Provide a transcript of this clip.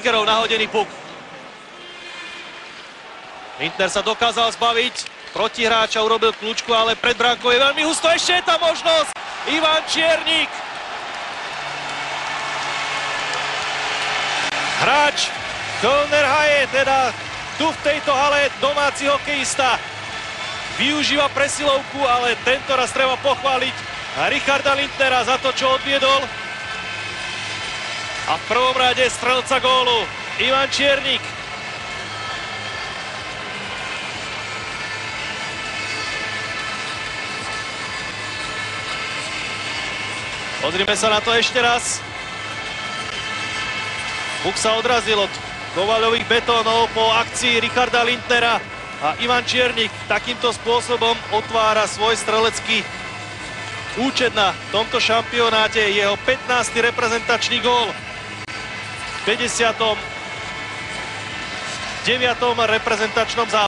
Švajkerov nahodený puk. Lindner sa dokázal zbaviť protihráča, urobil kľúčku, ale pred bránkou je veľmi husto. Ešte je tam možnosť. Ivan Čiernik. Hráč Kölner Haie, teda tu v tejto hale domáci hokejista. Využíva presilovku, ale tento raz treba pochváliť Richarda Lindnera za to, čo odviedol. A v prvom rade strelca gólu Ivan Čiernik. Pozrime sa na to ešte raz. Puk sa odrazil od kovaľových betónov po akcii Richarda Lindnera a Ivan Čiernik takýmto spôsobom otvára svoj strelecký účet na tomto šampionáte. Jeho 15. reprezentačný gól v 59. reprezentačnom zápase.